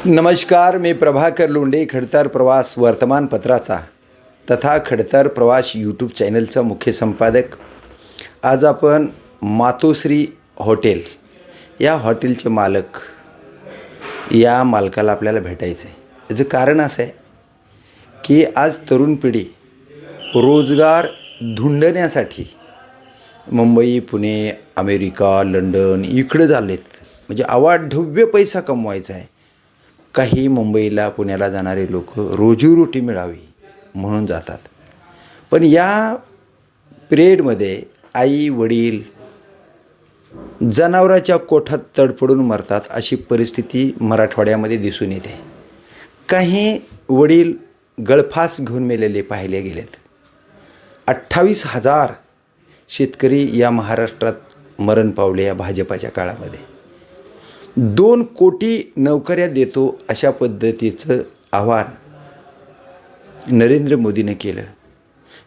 नमस्कार, मी प्रभाकर लोंढे, खडतर प्रवास वर्तमानपत्राचा तथा खडतर प्रवास यूट्यूब चॅनलचा मुख्य संपादक. आज आपण मातोश्री हॉटेल या हॉटेलचे मालक या मालकाला आपल्याला भेटायचं आहे. याचं कारण असं आहे की आज तरुण पिढी रोजगार धुंडण्यासाठी मुंबई, पुणे, अमेरिका, लंडन इकडं झालेत. म्हणजे अवाढव्य पैसा कमवायचा आहे. काही मुंबईला, पुण्याला जाणारे लोक रोजीरोटी मिळावी म्हणून जातात. पण या पिरियडमध्ये आई वडील जनावराच्या कोठात तडफडून मरतात अशी परिस्थिती मराठवाड्यामध्ये दिसून येते. काही वडील गळफास घेऊन मेलेले पाहिले गेलेत. 28,000 शेतकरी या महाराष्ट्रात मरण पावले या भाजपाच्या काळामध्ये. 2 कोटी नोकऱ्या देतो अशा पद्धतीचं आवाहन नरेंद्र मोदीने केलं.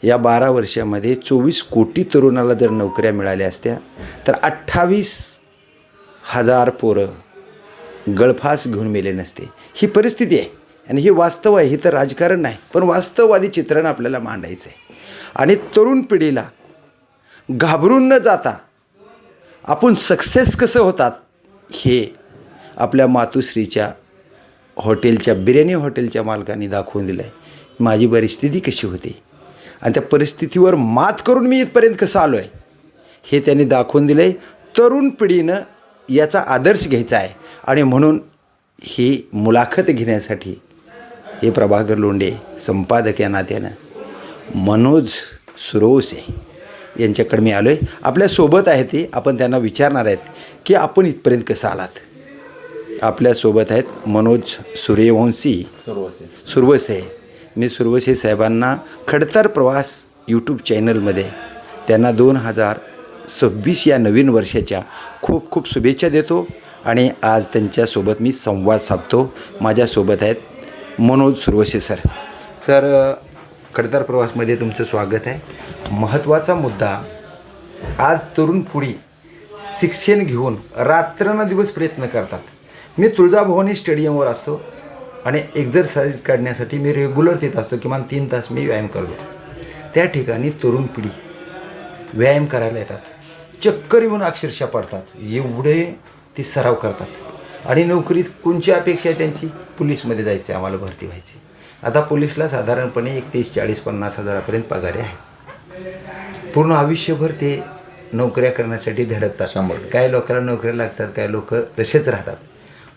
या 12 वर्षामध्ये 24 कोटी तरुणाला जर नोकऱ्या मिळाल्या असत्या तर 28,000 पोरं गळफास घेऊन मेले नसते. ही परिस्थिती आहे आणि हे वास्तव आहे. हे तर राजकारण नाही, पण वास्तववादी चित्रण आपल्याला मांडायचं आहे. आणि तरुण पिढीला घाबरून न जाता आपण सक्सेस कसं होतात हे आपल्या मातोश्रीच्या हॉटेलच्या बिर्याणी हॉटेलच्या मालकाने दाखवून दिलं आहे. माझी परिस्थिती कशी होती आणि त्या परिस्थितीवर मात करून मी इथपर्यंत कसं आलो आहे हे त्यांनी दाखवून दिलं आहे. तरुण पिढीनं याचा आदर्श घ्यायचा आहे आणि म्हणून ही मुलाखत घेण्यासाठी हे प्रभाकर लोंढे संपादक या नात्यानं मनोज सुरवसे यांच्याकडे मी आलो आहे. आपल्यासोबत आहे ते, आपण त्यांना विचारणार आहेत की आपण इथपर्यंत कसं आलात. आपल्यासोबत आहेत मनोज सुरवसे. मी सुरवसे साहेबांना खडतर प्रवास यूट्यूब चॅनलमध्ये त्यांना 2026 या नवीन वर्षाच्या खूप खूप शुभेच्छा देतो आणि आज त्यांच्यासोबत मी संवाद साधतो. माझ्यासोबत आहेत मनोज सुरवसे सर. खडतर प्रवासमध्ये तुमचं स्वागत आहे. महत्त्वाचा मुद्दा, आज तरुण पिढी शिक्षण घेऊन रात्रंदिवस प्रयत्न करतात. मी तुळजाभवानी स्टेडियमवर असतो आणि एक्झरसाइज काढण्यासाठी मी रेग्युलर तिथं असतो. किमान 3 तास मी व्यायाम करतो. त्या ठिकाणी तरुण पिढी व्यायाम करायला येतात. चक्कर येऊन अक्षरशः पडतात. एवढे ती सराव करतात. आणि नोकरीत कोणची अपेक्षा आहे त्यांची? पोलीसमध्ये जायचं आहे, आम्हाला भरती व्हायची. आता पोलीसला साधारणपणे 31, 40, 50 हजारापर्यंत पगार आहे. पूर्ण आयुष्यभर ते नोकऱ्या करण्यासाठी धडकतात. काही लोकांना नोकऱ्या लागतात, काही लोक तसेच राहतात.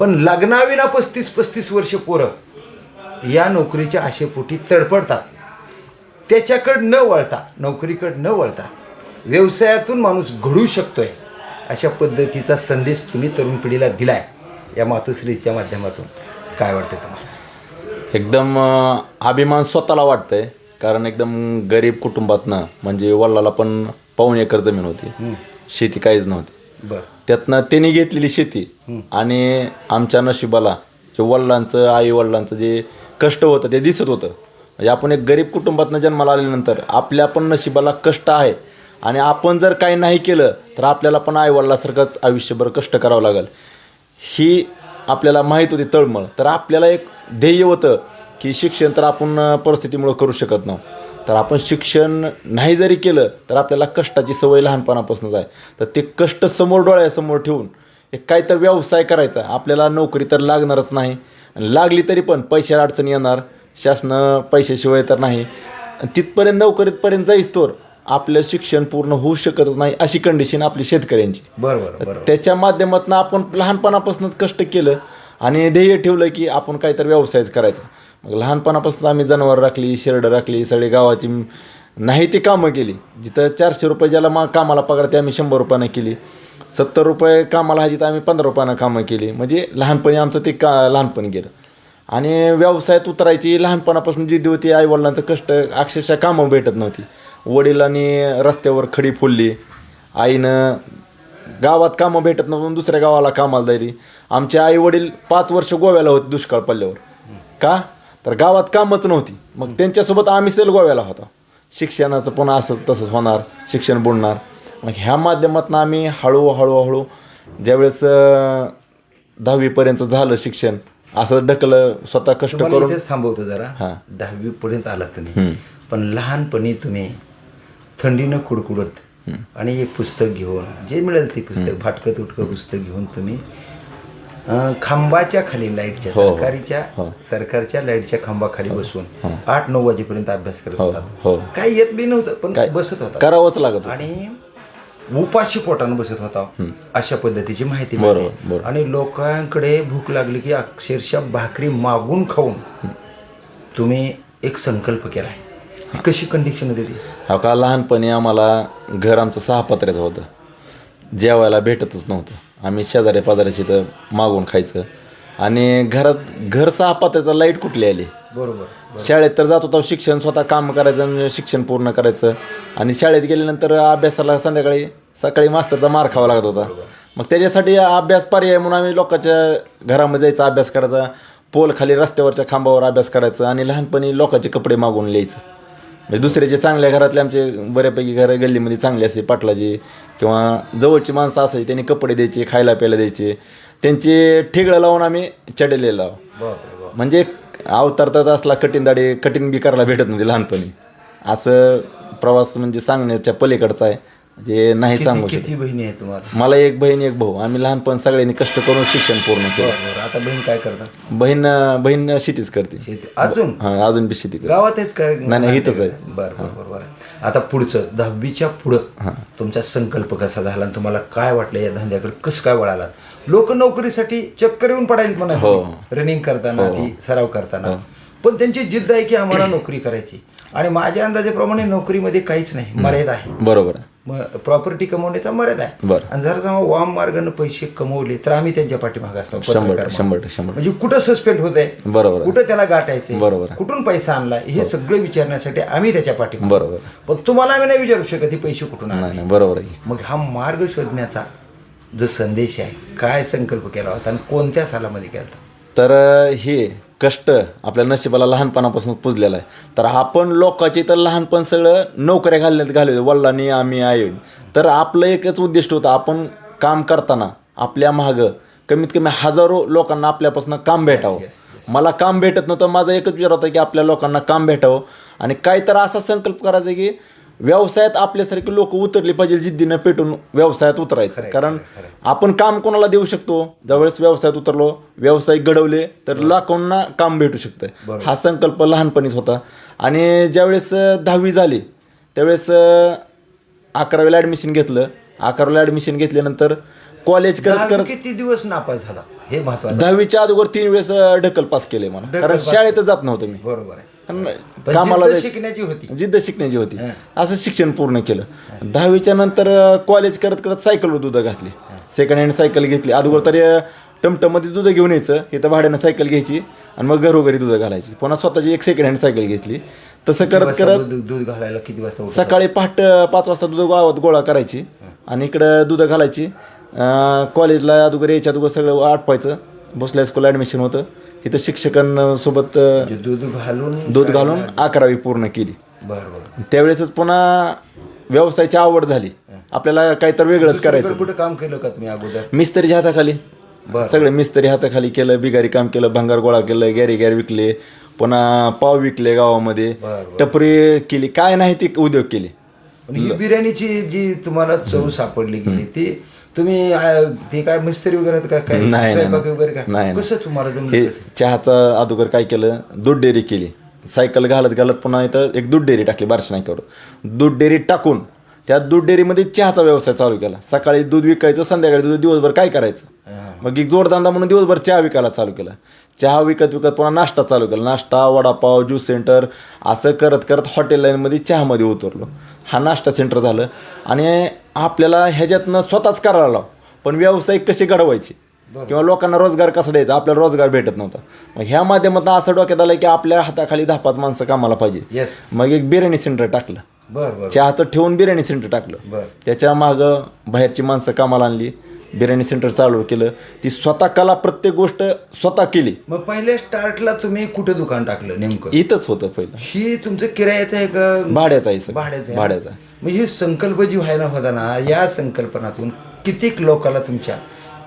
पण लग्नाविना 35 वर्ष पोरं या नोकरीच्या आशेपोटी तडपडतात. त्याच्याकडं न वळता, नोकरीकडं न वळता व्यवसायातून माणूस घडू शकतोय अशा पद्धतीचा संदेश तुम्ही तरुण पिढीला दिला आहे या मातोश्रीच्या माध्यमातून. काय वाटतं तुम्हाला? एकदम अभिमान स्वतःला वाटतं आहे. कारण एकदम गरीब कुटुंबातनं, म्हणजे वडिलाला पण 1.25 एकर जमीन होती, शेती काहीच नव्हती. त्यातनं त्यांनी घेतलेली शेती आणि आमच्या नशिबाला जे वडिलांचं, आई वडिलांचं जे कष्ट होतं ते दिसत होतं. म्हणजे आपण एक गरीब कुटुंबातनं जन्माला आल्यानंतर आपल्या पण नशिबाला कष्ट आहे आणि आपण जर काही नाही केलं तर आपल्याला पण आई वडिलासारखंच आयुष्यभर कष्ट करावं लागेल ही आपल्याला माहीत होती तळमळ. तर आपल्याला एक ध्येय होतं की शिक्षण तर आपण परिस्थितीमुळं करू शकत नव्हतं. तर आपण शिक्षण नाही जरी केलं तर आपल्याला कष्टाची सवय लहानपणापासूनच आहे. तर ते कष्ट समोर डोळ्यासमोर ठेवून एक काहीतरी व्यवसाय करायचा. आपल्याला नोकरी तर लागणारच नाही, लागली तरी पण पैशाला अडचण येणार, शासन पैशाशिवाय तर नाही. तिथपर्यंत नोकरीपर्यंत जाईस तर आपलं शिक्षण पूर्ण होऊ शकतच नाही अशी कंडिशन आपली शेतकऱ्यांची. बरोबर. त्याच्या माध्यमातून आपण लहानपणापासूनच कष्ट केलं आणि ध्येय ठेवलं की आपण काहीतरी व्यवसायच करायचा. मग लहानपणापासून आम्ही जनावर राखली, शेरडं राखली, सगळी गावाची नाही ती कामं केली. जिथं 400 रुपये ज्याला कामाला पगार ते आम्ही 100 रुपयानं केली. 70 रुपये कामाला आहे तिथं आम्ही 15 रुपयानं कामं केली. म्हणजे लहानपणी आमचं ते लहानपणी गेलं. आणि व्यवसायात उतरायची लहानपणापासून जिद्द होती. आईवडिलांचं कष्ट, अक्षरशः कामं भेटत नव्हती. वडिलांनी रस्त्यावर खडी फोडली, आईनं गावात कामं भेटत नव्हतं दुसऱ्या गावाला कामाला जायली. आमचे आई वडील 5 वर्ष गोव्याला होते दुष्काळ पडल्यावर. का तर गावात कामच नव्हती. मग त्यांच्यासोबत आम्ही सेल गोव्याला होता. शिक्षणाचं पण असंच तसंच होणार, शिक्षण बुडणार. मग ह्या माध्यमातून आम्ही हळूहळू ज्यावेळेस 10वीपर्यंत झालं शिक्षण असं ढकलं स्वतः कष्ट तुम्हाला करून. इथेच थांबवतो जरा. हां. 10वी पर्यंत आला तुम्ही, पण लहानपणी तुम्ही थंडीनं कुडकुडत आणि एक पुस्तक घेऊन, जे मिळेल ते पुस्तक, फाटकं तुटकं पुस्तक घेऊन तुम्ही खांबाच्या खाली लाईटच्या सरकारच्या लाईटच्या खांबाखाली बसून 8-9 वाजेपर्यंत अभ्यास करत होता. काही येत बी नव्हतं, पण बसत होता, करावंच लागत. आणि उपाशी पोटानं बसत होता. अशा पद्धतीची माहिती मिळते. आणि लोकांकडे भूक लागली की अक्षरशः भाकरी मागून खाऊन तुम्ही एक संकल्प केलाय. कशी कंडिशन होती ती? हा का, लहानपणी आम्हाला घर आमचं 6 पत्र्याचं होतं, जेवायला भेटतच नव्हतं. आम्ही शेजाऱ्या पाजाऱ्याची तर मागून खायचं. आणि घर 6 पत्र्याचं, लाईट कुठली आली? बरोबर. शाळेत तर जात होता, शिक्षण स्वतः काम करायचं, शिक्षण पूर्ण करायचं. आणि शाळेत गेल्यानंतर अभ्यासाला सकाळी मास्तरचा मार खावा लागत होता. मग त्याच्यासाठी अभ्यास पर्याय म्हणून आम्ही लोकांच्या घरामध्ये जायचा, अभ्यास करायचा, पोल खाली रस्त्यावरच्या खांबावर अभ्यास करायचा. आणि लहानपणी लोकांचे कपडे मागून लिहायचं. म्हणजे दुसऱ्याचे चांगल्या घरातले, आमचे बऱ्यापैकी घरं गल्लीमध्ये चांगली असे, पाटलाची किंवा जवळची माणसं असायची, त्यांनी कपडे द्यायचे, खायला प्यायला द्यायचे. त्यांचे ठिगळं लावून आम्ही चढलेलं लाव. म्हणजे अवतार तर असला कठीण बी करायला भेटत नव्हती लहानपणी. असं प्रवास म्हणजे सांगण्याच्या पलीकडचा आहे, जे नाही सांगू शकत. किती बहिणी आहे तुम्हाला? मला एक बहीण, एक भाऊ. आम्ही लहानपण सगळ्यांनी कष्ट करून शिक्षण पूर्ण केलं. आता बहीण काय करतात? बहीण शेतीच करते अजून. हां, अजून बी शेती करते. गावात आहेत काय? नाही, इथंच आहे. बरं. आता पुढचं 10वीच्या पुढं तुमचा संकल्प कसा झाला आणि तुम्हाला काय वाटलं या धंद्याकडे कसं काय वळाला? लोक नोकरीसाठी चक्कर येऊन पडायला म्हणा, रनिंग करताना, सराव करताना, पण त्यांची जिद्द आहे की आम्हाला नोकरी करायची. आणि माझ्या अंदाजाप्रमाणे नोकरीमध्ये काहीच नाही, मर्यादा आहे. बरोबर. प्रॉपर्टी कमवण्याचा मर्यादा आहे. आणि जर समजा वाम मार्गाने पैसे कमवले तर आम्ही त्यांच्या पाठीमागे असतो. 100% म्हणजे कुठं सस्पेंड होत आहे, बरोबर, कुठं त्याला गाठायचं, बरोबर, कुठून पैसा आणला, हे सगळं विचारण्यासाठी आम्ही त्याच्या पाठीमागे. बरोबर. पण तुम्हाला आम्ही नाही विचारू शकत हे पैसे कुठून आणले. बरोबर आहे. मग हा मार्ग शोधण्याचा जो संदेश आहे, काय संकल्प केला होता आणि कोणत्या सालामध्ये केला होता? तर हे कष्ट आपल्या नशिबाला लहानपणापासून पुजलेलं आहे. तर आपण लोकांचे तर लहानपण सगळं नोकऱ्या घालले वडिलांनी, आम्ही आई. तर आपलं एकच उद्दिष्ट होतं, आपण काम करताना आपल्या मागं कमीत कमी हजारो लोकांना आपल्यापासून काम भेटावं. मला काम भेटत नव्हतं, माझा एकच विचार होता की आपल्या लोकांना काम भेटावं. आणि काहीतरी असा संकल्प करायचा की व्यवसायात आपल्यासारखी लोक उतरली पाहिजे, जिद्दीनं पेटून व्यवसायात उतरायचं. कारण आपण काम कोणाला देऊ शकतो? ज्यावेळेस व्यवसायात उतरलो, व्यवसाय घडवले तर लाखोंना काम भेटू शकतं. हा संकल्प लहानपणीच होता. आणि ज्यावेळेस 10वी झाली त्यावेळेस 11वीला ॲडमिशन घेतलं. 11वीला ॲडमिशन घेतल्यानंतर कॉलेज करत किती दिवस नापास झाला हे महत्त्वाचं. 10वीच्या अगोदर 3 वेळेस ढकल पास केले मला, कारण शाळेतच जात नव्हतं मी. बरोबर आहे. कामाला शिकण्याची होती, जिद्द शिकण्याची होती. असं शिक्षण पूर्ण केलं. 10वीच्या नंतर कॉलेज करत सायकलवर दूध घातली. सेकंड हँड सायकल घेतली. अगोदर तरी टमटममध्ये दूध घेऊन यायचं, इथं भाड्यानं सायकल घ्यायची आणि मग घरोघरी दूध घालायची. पुन्हा स्वतःची एक सेकंड हँड सायकल घेतली. तसं करत दूध घालायला किती वाजता? सकाळी पहाटे 5 वाजता दूध गावात गोळा करायची आणि इकडं दूध घालायची. कॉलेजला अगोदर यायच्या अगोदर सगळं आटपायचं. भोसले हायस्कूल ॲडमिशन होतं. इथं शिक्षकांसोबत दूध घालून 11वी पूर्ण केली. बरोबर. त्यावेळेसच पुन्हा व्यवसायाची आवड झाली. आपल्याला काहीतरी वेगळंच करायचं. कुठं काम केलं का तुम्ही अगोदर? मिस्त्रीच्या हाताखाली, सगळे मिस्त्री हाताखाली केलं. बिगारी काम केलं, भंगार गोळा केलं, गॅरी विकले, पुन्हा पाव विकले गावामध्ये, टपरी केली, काय नाही ती उद्योग केले. ही बिर्याणीची जी तुम्हाला चव सापडली गेली ती तुम्ही ते काय मिस्त्री वगैरे काय नाही, कसं तुम्हाला हे चहाचं अगोदर काय केलं, दूध डेअरी केली. सायकल घालत पुन्हा इथं एक दूध डेअरी टाकली बार्शी नाक्यावर. दूध डेअरी टाकून त्या दूध डेअरीमध्ये चहाचा व्यवसाय चालू केला. सकाळी दूध विकायचं, संध्याकाळी दूध, दिवसभर काय करायचं. मग एक जोडधंदा म्हणून दिवसभर चहा विकायला चालू केला. चहा विकत पुन्हा नाश्ता चालू केला. नाश्ता, वडापाव, ज्यूस सेंटर, असं करत हॉटेल लाईनमध्ये चहामध्ये उतरलो. हा नाश्ता सेंटर झालं. आणि आपल्याला ह्याच्यातनं स्वतःच करायला लाव, पण व्यावसायिक कसे घडवायचे किंवा लोकांना रोजगार कसा द्यायचा, आपल्याला रोजगार भेटत नव्हता. मग ह्या माध्यमातून असं डोक्यात आलं की आपल्या हाताखाली 10-5 माणसं कामाला पाहिजे. मग एक बिर्याणी सेंटर टाकलं. चहाचं ठेवून बिर्याणी सेंटर टाकलं. त्याच्या मागं बाहेरची माणसं कामाला आणली. बिर्याणी सेंटर चालू केलं. ती स्वतः कला, प्रत्येक गोष्ट स्वतः केली. मग पहिल्या स्टार्टला तुम्ही कुठे दुकान टाकलं नेमकं? इथंच होतं पहिलं. ही तुमचं किरायाचं आहे का भाड्याचं आहे? भाड्याचा. मग ही संकल्प जी व्हायला होता ना, या संकल्पनातून कितीक लोकांना तुमच्या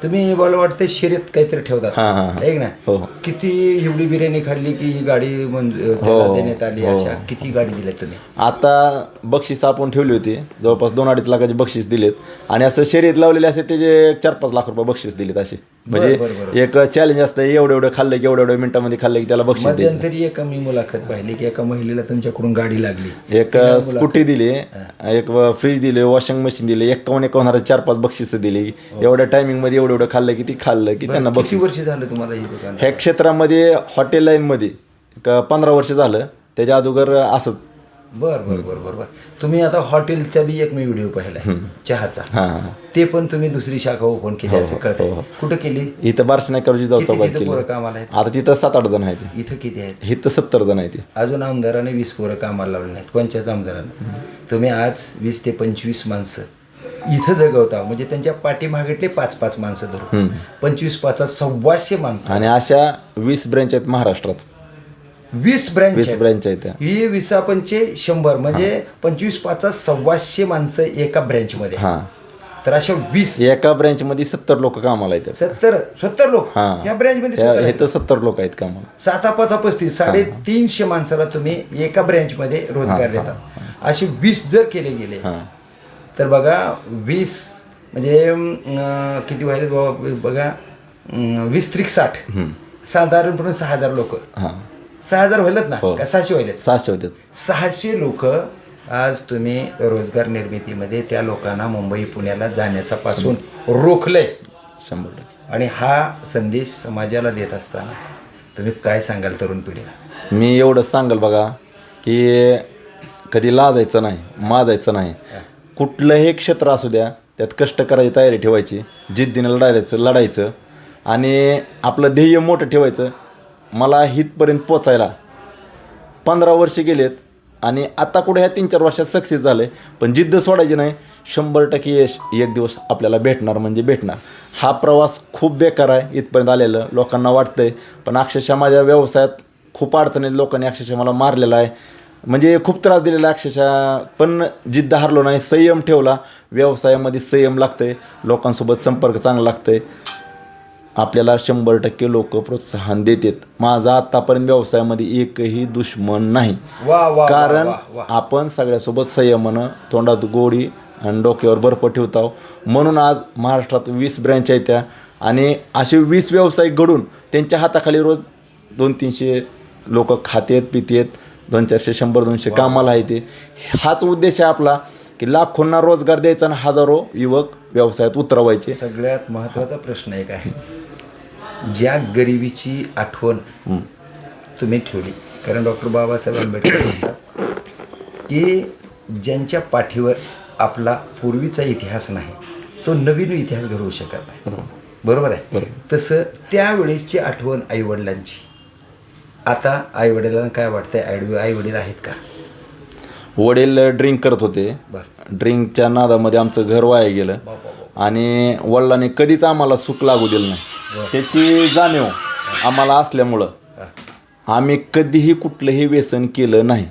तुम्ही मला वाटतं शर्यत काहीतरी ठेवतात हां, हां. ऐक ना हो, हो. किती एवढी बिर्याणी खाल्ली की ही गाडी त्याला देण्यात आली अशा किती गाडी दिल्या तुम्ही आता बक्षीस आपण ठेवली होती जवळपास 2-2.5 लाखाचे बक्षीस दिलेत आणि असं शर्यत लावलेले असे त्याचे 4-5 लाख रुपये बक्षीस दिलेत असे म्हणजे एक चॅलेंज असतं एवढं खाल्लं की एवढ्या मिनिटामध्ये खाल्लं की त्याला बक्षीस द्यायचं. मध्यंतरी एका मी मुलाखत पाहिली की एका महिलेला तुमच्याकडून गाडी लागली एक स्कूटी दिली एक फ्रीज दिले वॉशिंग मशीन दिले 51 4-5 बक्षीस दिली एवढ्या टायमिंग मध्ये एवढं खाल्लं की ती खाल्लं की त्यांना किती बक्षीस. वर्ष झालं तुम्हाला हे दुकान ह्या क्षेत्रामध्ये हॉटेल लाईनमध्ये 15 वर्ष झालं त्याच्या अगोदर असंच. बर तुम्ही आता हॉटेलचा बी एक मी व्हिडिओ पाहिलाय चहाचा हां ते पण तुम्ही दुसरी शाखा ओपन केली असं कळतंय कुठं केली इथं बार्शनायकरजी जाऊ किती चौकात तिथं केलं पोरं कामाला आहेत आता तिथं 7-8 जण आहेत इथं किती आहेत इथं 70 जण आहेत. अजून आमदाराने 20 पोरं कामाला लावले नाहीत कोणत्याच आमदाराने तुम्ही आज 20 ते 25 माणसं इथं जगवता म्हणजे त्यांच्या पाठीमागेतले 5-5 माणसं धरून 25-5 माणसं आणि अशा 20 ब्रँच आहेत महाराष्ट्रात 20 ब्रँच 20 ब्रँच आहेत त्या. ही 20-5 म्हणजे 25-5 माणसं एका ब्रँच मध्ये हां तर अशा 20 एका ब्रँच मध्ये 70 लोक कामाला आहेत. 70 लोक हां या ब्रँच मध्ये हे तर 70 लोक आहेत कामाला. 7-5-35 350 माणसाला तुम्ही एका ब्रँच मध्ये रोजगार देतात असे 20 जर केले गेले हां तर बघा 20 म्हणजे किती व्हायले बघा 20-60 साधारणपणे 6,000 लोक हां 6,000 व्हायलेत ना का 600 व्हायलेत 600 होते. 600 लोक आज तुम्ही रोजगार निर्मितीमध्ये त्या लोकांना मुंबई पुण्याला जाण्याचा पासून रोखलंय 100%. आणि हा संदेश समाजाला देत असताना तुम्ही काय सांगाल तरुण पिढीला मी एवढंच सांगाल बघा की कधी लाजायचं नाही माजायचं नाही कुठलंही क्षेत्र असू द्या त्यात कष्ट करायची तयारी ठेवायची जिद्दीने लढायचं आणि आपलं ध्येय मोठं ठेवायचं. मला हितपर्यंत पोचायला 15 वर्ष गेलेत आणि आता कुठे ह्या 3-4 वर्षात सक्सेस झाले पण जिद्द सोडायची नाही. 100% यश एक दिवस आपल्याला भेटणार म्हणजे भेटणार. हा प्रवास खूप बेकार आहे इथपर्यंत आलेलं लोकांना वाटतंय पण अक्षरशः माझ्या व्यवसायात खूप अडचणीत लोकांनी अक्षरशः मला मारलेला आहे म्हणजे खूप त्रास दिलेला अक्षरशः पण जिद्द हारलो नाही संयम ठेवला. व्यवसायामध्ये संयम लागतंय लोकांसोबत संपर्क चांगला लागतंय आपल्याला 100% लोक प्रोत्साहन देतात. माझा आत्तापर्यंत व्यवसायामध्ये एकही दुश्मन नाही कारण आपण सगळ्यासोबत संयमानं तोंडात गोडी आणि डोक्यावर बर्फ ठेवतो म्हणून आज महाराष्ट्रात 20 ब्रँच आहेत त्या आणि असे 20 व्यावसायिक घडून त्यांच्या हाताखाली रोज 200-300 लोक खातेत पितेत 200-400 100-200 कामाला आहे ते. हाच उद्देश आहे आपला की लाखोंना रोजगार द्यायचा आणि हजारो युवक व्यवसायात उतरवायचे. सगळ्यात महत्त्वाचा प्रश्न एक आहे ज्या गरिबीची आठवण तुम्ही ठेवली कारण डॉक्टर बाबासाहेब आंबेडकर म्हणतात की ज्यांच्या पाठीवर आपला पूर्वीचा इतिहास नाही तो नवीन इतिहास घडवू शकत नाही बरोबर आहे. तसं त्यावेळेसची आठवण आईवडिलांची आता आईवडिलांना काय वाटतंय आईवडील आहेत का? वडील ड्रिंक करत होते ड्रिंकच्या नादामध्ये आमचं घर वाया गेलं आणि वडिलांनी कधीच आम्हाला सुख लागू दिलं नाही. त्याची जाणीव आम्हाला असल्यामुळं आम्ही कधीही कुठलंही व्यसन केलं नाही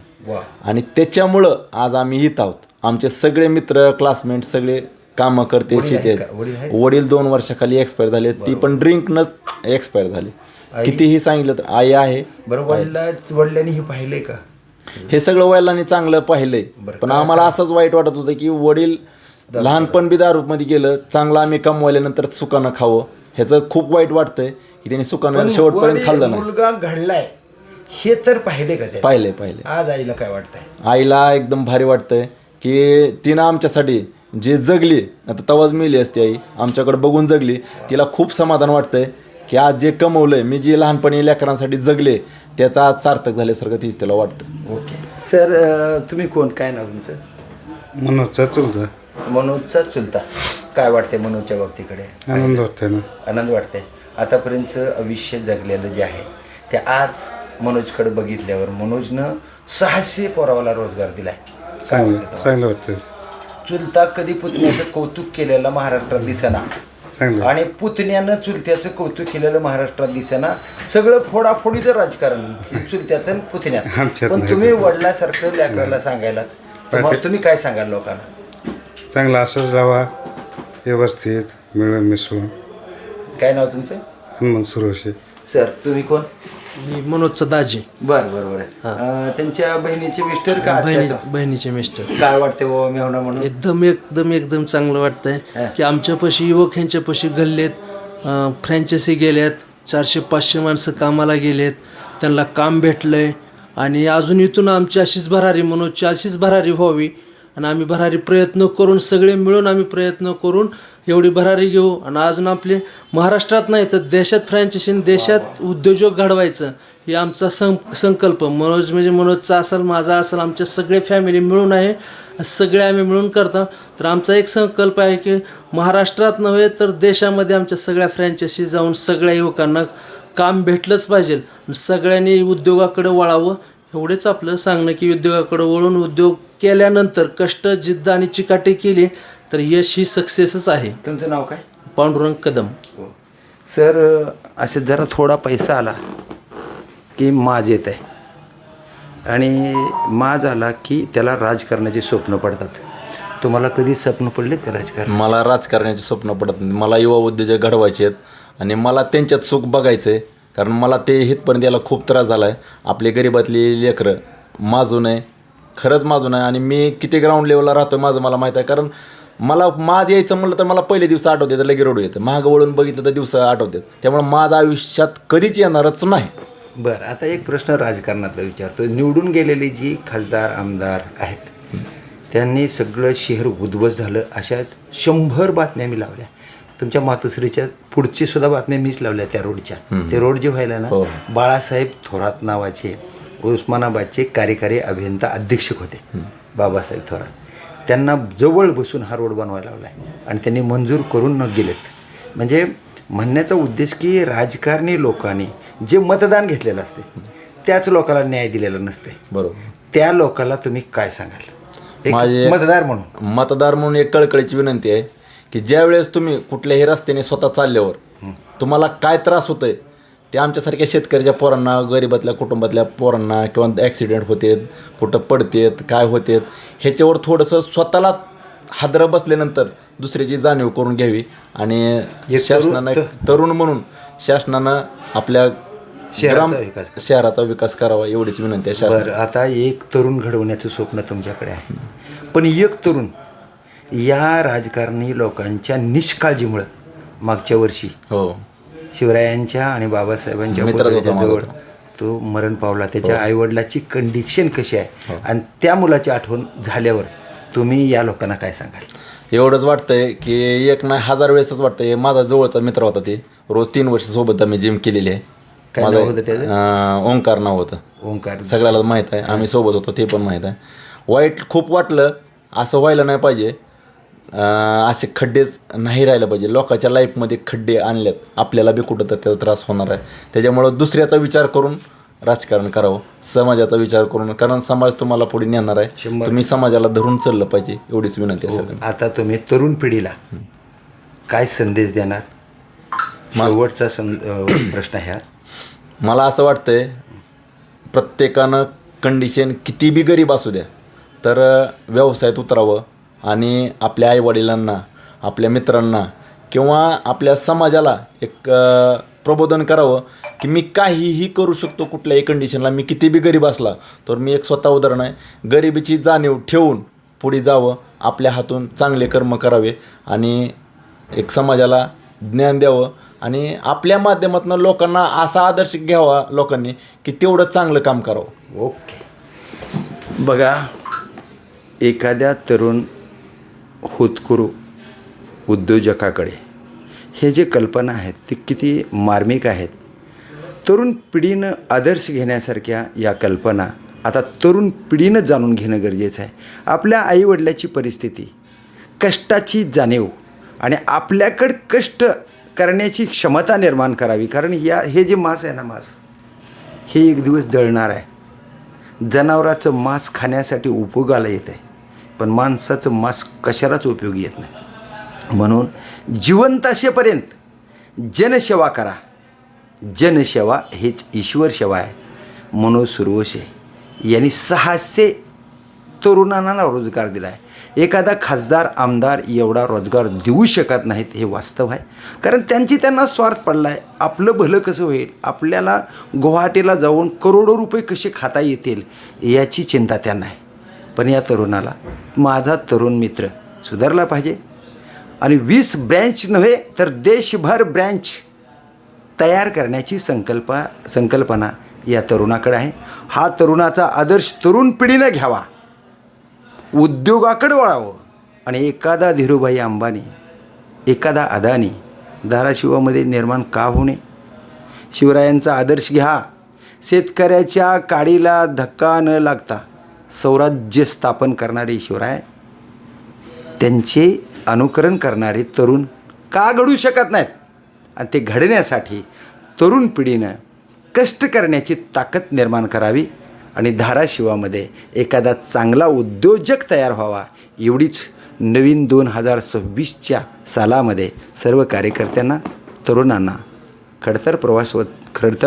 आणि त्याच्यामुळं आज आम्ही इथं आहोत. आमचे सगळे मित्र क्लासमेट सगळे कामं करते शेती आहेत. वडील 2 वर्षाखाली एक्सपायर झाले ती पण ड्रिंकनंच एक्सपायर झाले. कितीही सांगितलं तर आई आहे. बरं वडिलांनी हे पाहिलंय का? हे सगळं वडिलांनी चांगलं पाहिलंय पण आम्हाला असंच वाईट वाटत होतं की वडील लहानपण बी दारूमध्ये गेलं चांगलं आम्ही कमवल्यानंतर सुखानं खावं ह्याचं खूप वाईट वाटतंय की त्यांनी सुखानं शेवटपर्यंत खाल्लं नाही. मुलगा घडलाय हे तर पाहिले का? पाहिले. आज आईला काय वाटतंय? आईला एकदम भारी वाटतंय की तिनं आमच्यासाठी जे जगली आता तवाच मेली असते आई आमच्याकडे बघून जगली. तिला खूप समाधान वाटतंय की आज जे कमवलंय मी जे लहानपणी लेकरांसाठी जगले त्याचं आज सार्थक झाल्यासारखं तीच त्याला वाटतं. ओके सर तुम्ही कोण काय नाव तुमचं? मनोजचा चुलता. मनोजचा चुलता काय वाटते मनोजच्या बाबतीकडे? आनंद वाटते ना. आनंद वाटते. आतापर्यंतचं आयुष्य जगलेलं जे आहे ते आज मनोजकडे बघितल्यावर मनोजनं 600 पोरावाला रोजगार दिलाय. चांगलं वाटतं. चुलता कधी पुतण्याचं कौतुक केलेलं महाराष्ट्रात दिसेना आणि पुतण्यानं चुलत्याचं कौतुक केलेलं महाराष्ट्रात दिसेना. सगळं फोडाफोडीचं राजकारण चुलत्यात आणि पुतण्यात. पण तुम्ही वडिलासारखं लेकराला सांगायला तुम्ही काय सांगाल लोकांना? चांगलं असंच राहावा व्यवस्थित मिळून मिसळून काय नाव तुमचं? हनुमंत सुरवशे. सर तुम्ही कोण? मी मनोजचा दाजी. बरं बरं बरं. त्यांच्या बहिणीचे मिस्टर का आत्याचं? बहिणीचे मिस्टर. काय वाटते बाबा मेहुणा म्हणून? एकदम चांगलं वाटतंय की आमच्यापाशी युवक ह्यांच्यापाशी गल्लेत, फ्रँचायसी गेल्यात, 400-500 माणसं कामाला गेलेत, त्यांना काम भेटलंय आणि अजून इथून आमची अशीच भरारी, मनोजची अशीच भरारी व्हावी आणि आम्ही भरारी प्रयत्न करून, सगळे मिळून आम्ही प्रयत्न करून एवढी भरारी घेऊ आणि अजून आपले महाराष्ट्रात नाही तर देशात फ्रँचायसी, देशात उद्योजक घडवायचं हे आमचा संकल्प. मनोज म्हणजे मनोजचा असेल, माझा असेल, आमच्या सगळे फॅमिली मिळून आहे, सगळे आम्ही मिळून करतो. तर आमचा एक संकल्प आहे की महाराष्ट्रात नव्हे तर देशामध्ये आमच्या सगळ्या फ्रँचायसी जाऊन सगळ्या युवकांना काम भेटलंच पाहिजे, सगळ्यांनी उद्योगाकडे वळावं एवढेच आपलं सांगणं की उद्योगाकडे वळून उद्योग केल्यानंतर कष्ट, जिद्द आणि चिकाटी केली तर यश ही सक्सेसच आहे. तुमचं नाव काय? पांडुरंग कदम. सर असे जरा थोडा पैसा आला की माज येत आहे आणि माज आला की त्याला राजकारणाची स्वप्न पडतात. तुम्हाला कधी स्वप्न पडलेत का राजकारण? मला राजकारणाचे स्वप्न पडत नाही. मला युवा उद्योजक घडवायचे आहेत आणि मला त्यांच्यात सुख बघायचं आहे. कारण मला ते हितपर्यंत याला खूप त्रास झाला आहे. आपली गरिबातली लेकरं माजून आहे, खरंच माजून आहे. आणि मी किती ग्राउंड लेवलला राहतो माझं मला माहीत आहे. कारण मला माज यायचं म्हटलं तर मला पहिले दिवस आठवते, तर लगे रडू येतं. मागं वळून बघितलं तर दिवस आठवतात. त्यामुळे माझं आयुष्यात कधीच येणारच नाही. बरं, आता एक प्रश्न राजकारणातला विचारतो. निवडून गेलेली जी खासदार आमदार आहेत त्यांनी सगळं शहर उद्ध्वस्त झालं अशा 100 बातम्या मी लावल्या. तुमच्या मातोश्रीच्या पुढची सुद्धा बातम्या मीच लावल्या त्या रोडच्या. ते रोड जे व्हायला ना, बाळासाहेब थोरात नावाचे उस्मानाबादचे कार्यकारी अभियंता अधीक्षक होते, बाबासाहेब थोरात. त्यांना जवळ बसून हा रोड बनवायला लावला आहे आणि त्यांनी मंजूर करून न गेलेत. म्हणजे म्हणण्याचा उद्देश की राजकारणी लोकांनी जे मतदान घेतलेलं असते त्याच लोकांना न्याय दिलेला नसते. बरोबर. त्या लोकांना तुम्ही काय सांगाल माझे एक मतदार म्हणून? एक कळकळीची विनंती आहे की ज्या वेळेस तुम्ही कुठल्याही रस्त्याने स्वतः चालल्यावर तुम्हाला काय त्रास होतोय ते आमच्यासारख्या शेतकऱ्याच्या पोरांना, गरिबातल्या कुटुंबातल्या पोरांना किंवा ॲक्सिडेंट होतात, कुठं पडतेत, काय होतात, ह्याच्यावर थोडंसं स्वतःला हादरं बसल्यानंतर दुसऱ्याची जाणीव करून घ्यावी. आणि शासनानं तरुण म्हणून शासनानं आपल्या शहराचा विकास करावा एवढीच विनंती आहे. बरं, आता एक तरुण घडवण्याचं स्वप्न तुमच्याकडे आहे, पण एक तरुण या राजकारणी लोकांच्या निष्काळजीमुळं मागच्या वर्षी शिवरायांच्या आणि बाबासाहेबांच्या मित्राजवळ तो मरण पावला. त्याच्या आईवडिलाची कंडिशन कशी आहे आणि त्या मुलाची आठवण झाल्यावर तुम्ही या लोकांना काय सांगाल? एवढंच वाटतंय की एक नाही 1000 वेळेसच वाटतंय. माझा जवळचा मित्र होता, ते रोज 3 वर्ष सोबत आम्ही जिम केलेली आहे. काय होतं त्याचं? ओंकार नाव होतं. ओंकार सगळ्याला माहीत आहे, आम्ही सोबत होतो ते पण माहीत आहे. वाईट खूप वाटलं, असं व्हायला नाही पाहिजे. असे खड्डेच नाही राहिलं पाहिजे. लोकांच्या लाईफमध्ये खड्डे आणल्यात, आपल्याला बी कुठं तर त्याचा त्रास होणार आहे. त्याच्यामुळं दुसऱ्याचा विचार करून राजकारण करावं, समाजाचा विचार करून. कारण समाज तुम्हाला पुढे नेणार आहे, तुम्ही समाजाला धरून चाललं पाहिजे एवढीच विनंती आहे सगळ्यांना. आता तुम्ही तरुण पिढीला काय संदेश देणार? शेवटचा प्रश्न ह्या. मला असं वाटतंय प्रत्येकानं कंडिशन किती बी गरीब असू द्या तर व्यवसायात उतरावं आणि आपल्या आईवडिलांना, आपल्या मित्रांना किंवा आपल्या समाजाला एक प्रबोधन करावं की मी काहीही करू शकतो कुठल्याही कंडिशनला. मी किती बी गरीब असला तर मी एक स्वतः उदाहरण आहे. गरिबीची जाणीव ठेवून पुढे जावं, आपल्या हातून चांगले कर्म करावे आणि एक समाजाला ज्ञान द्यावं आणि आपल्या माध्यमातून लोकांना असा आदर्श घ्यावा लोकांनी की तेवढं चांगलं काम करावं. ओके. बघा, एखाद्या तरुण होतकरू उद्योजकाकडे हे जे कल्पना आहेत ते किती मार्मिक आहेत. तरुण पिढीनं आदर्श घेण्यासारख्या या कल्पना आता तरुण पिढीनं जाणून घेणं गरजेचं आहे. आपल्या आईवडिलाची परिस्थिती, कष्टाची जाणीव आणि आपल्याकडं कष्ट करण्याची क्षमता निर्माण करावी. कारण हे जे मांस आहे ना, मांस हे एक दिवस जळणार आहे. जनावराचं मांस खाण्यासाठी उपयोगाला येतं आहे, पण माणसाचं मांस कशालाच उपयोगी येत नाही. म्हणून जिवंत असेपर्यंत जनसेवा करा. जनसेवा हेच ईश्वर सेवा आहे. मनोज सुरवशे यांनी 600 तरुणांना रोजगार दिला आहे. एखादा खासदार आमदार एवढा रोजगार देऊ शकत नाहीत हे वास्तव आहे. कारण त्यांना स्वार्थ पडला आहे. आपलं भलं कसं होईल, आपल्याला गुवाहाटीला जाऊन करोडो रुपये कसे खाता येतील याची चिंता त्यांना आहे. पण या तरुणाला, माझा तरुण मित्र सुधारला पाहिजे आणि 20 ब्रँच नव्हे तर देशभर ब्रँच तयार करण्याची संकल्पना या तरुणाकडे आहे. हा तरुणाचा आदर्श तरुण पिढीनं घ्यावा, उद्योगाकडे वळावं आणि एखादा धीरूभाई अंबानी, एखादा अदानी धाराशिवामध्ये निर्माण का होणे. शिवरायांचा आदर्श घ्या. शेतकऱ्याच्या काडीला धक्का न लागता स्वराज्य स्थापन करणारे शिवराय, त्यांचे अनुकरण करणारे तरुण का घडू शकत नाहीत. आणि ते घडण्यासाठी तरुण पिढीनं कष्ट करण्याची ताकद निर्माण करावी आणि धाराशिवामध्ये एखादा चांगला उद्योजक तयार व्हावा, एवढीच नवीन 2026च्या सालामध्ये सर्व कार्यकर्त्यांना, तरुणांना खडतर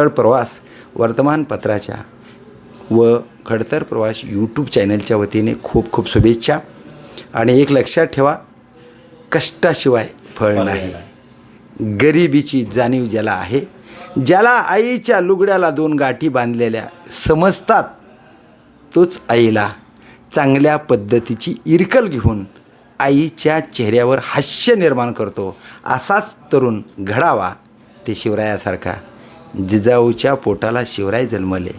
प्रवास वर्तमानपत्राच्या व खडतर प्रवास यूट्यूब चॅनलच्या वतीने खूप खूप शुभेच्छा. आणि एक लक्षात ठेवा, कष्टाशिवाय फळ नाही. गरिबीची जाणीव ज्याला आहे, ज्याला आईच्या लुगड्याला 2 गाठी बांधलेल्या समजतात, तोच आईला चांगल्या पद्धतीची इरकल घेऊन आईच्या चेहऱ्यावर हास्य निर्माण करतो. असाच तरुण घडावा. ते शिवरायासारखा. जिजाऊच्या पोटाला शिवराय जन्मले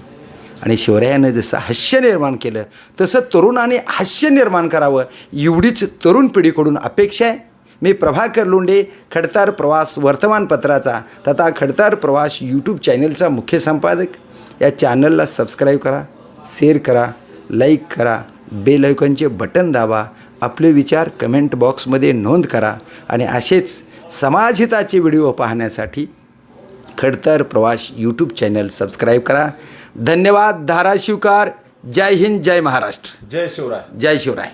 आणि शिवरायानं जसं हास्य निर्माण केलं तसं तरुणाने हास्य निर्माण करावं, एवढीच तरुण पिढीकडून अपेक्षा आहे. मी प्रभाकर लोंढे, खडतर प्रवास वर्तमानपत्राचा तथा खडतर प्रवास यूट्यूब चॅनलचा मुख्य संपादक. या चॅनलला सबस्क्राईब करा, शेअर करा, लाईक करा, बेल आयकॉनचे बटन दाबा, आपले विचार कमेंट बॉक्समध्ये नोंद करा आणि असेच समाजहिताचे व्हिडिओ पाहण्यासाठी खडतर प्रवास यूट्यूब चॅनल सबस्क्राईब करा. धन्यवाद. धाराशिवकार. जय हिंद, जय महाराष्ट्र, जय शिवराय. जय शिवराय.